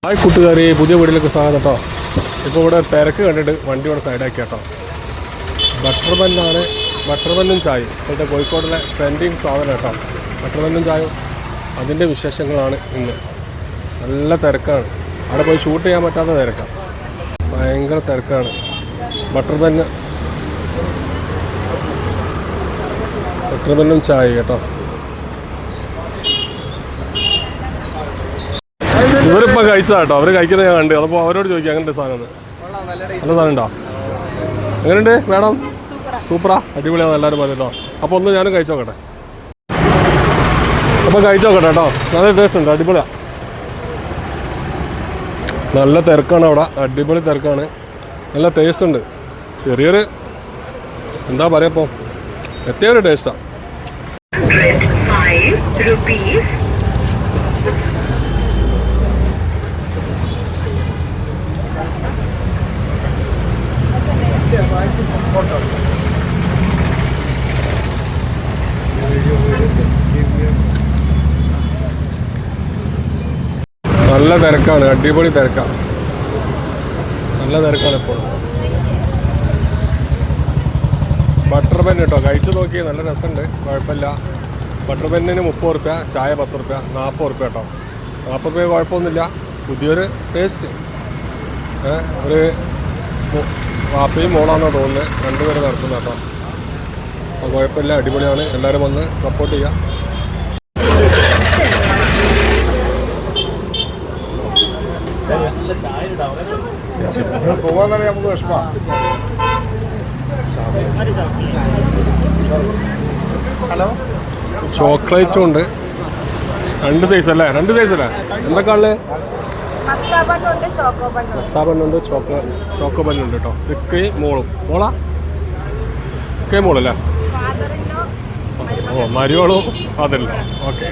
Hi കൂട്ടുകാരി, പുതിയ വീട്ടിലേക്ക് സ്വാഗതം കേട്ടോ. ഇപ്പോൾ ഇവിടെ തിരക്ക് കണ്ടിട്ട് വണ്ടി ഇവിടെ സൈഡാക്കി കേട്ടോ. ബട്ടർ ബന്നാണ്, ബട്ടർ ബന്നും ചായയും ഇപ്പോഴത്തെ കോഴിക്കോടിലെ ട്രെൻഡിങ് സാധനം കേട്ടോ. ബട്ടർ ബന്നും ചായയും അതിൻ്റെ വിശേഷങ്ങളാണ് ഇന്ന്. നല്ല തിരക്കാണ്, അവിടെ പോയി ഷൂട്ട് ചെയ്യാൻ പറ്റാത്ത തിരക്കാണ്, ഭയങ്കര തിരക്കാണ്. ബട്ടർ ബന്നും ചായ കേട്ടോ. ഇവരിപ്പോൾ കഴിച്ചതാ കേട്ടോ, അവർ കഴിക്കുന്നത് ഞാൻ കണ്ട്. അപ്പോൾ അവരോട് ചോദിക്കാം എങ്ങനെയുണ്ട് സാധനം. നല്ല സാധനം ഉണ്ടോ? എങ്ങനെയുണ്ട് മാഡം? സൂപ്പറാ, അടിപൊളിയാണ് എല്ലാവരും പറഞ്ഞിട്ടോ. അപ്പോൾ ഒന്ന് ഞാനും കഴിച്ചു നോക്കട്ടെ. അപ്പോൾ കഴിച്ചു നോക്കട്ടെ കേട്ടോ. നല്ല ടേസ്റ്റ് ഉണ്ട്, അടിപൊളിയാണ്. നല്ല തിരക്കാണ് അവിടെ, അടിപൊളി തിരക്കാണ്, നല്ല ടേസ്റ്റ് ഉണ്ട്. ചെറിയൊരു എന്താ പറയുക, ഇപ്പോൾ പ്രത്യേക ടേസ്റ്റാണ്. നല്ല തിരക്കാണ്, അടിപൊളി തിരക്കാണ്, നല്ല തിരക്കാണ് ഇപ്പോൾ. ബട്ടർ ബൻ കേട്ടോ, കഴിച്ചു നോക്കി, നല്ല രസമുണ്ട്, കുഴപ്പമില്ല. ബട്ടർ ബന്നിന് 30 റുപ്യ, ചായ 10 റുപ്യ, 40 റുപ്യ കേട്ടോ. 40 റുപ്യ കുഴപ്പമൊന്നുമില്ല, പുതിയൊരു ടേസ്റ്റ്. ഒരു വാപ്പയും മോളാണെന്നോ തോന്നുന്നത്, രണ്ടുപേരും നടത്തുന്നത് കേട്ടോ. അപ്പോൾ കുഴപ്പമില്ല, അടിപൊളിയാണ്, എല്ലാവരും വന്ന് സപ്പോർട്ട് ചെയ്യുക. ചോക്ലേറ്റും ഉണ്ട്, രണ്ട് സൈസ് അല്ലേ? എന്തൊക്കെ ഉള്ളത്? മസ്താ ബണ്ണുണ്ട്, ചോക്കോ ബണ്ണുണ്ട് കേട്ടോ. ഇക്കയും മോളും. ഇക്കയും മോളല്ലേ? ഓ, മരിയോളും അതല്ലോ. ഓക്കെ,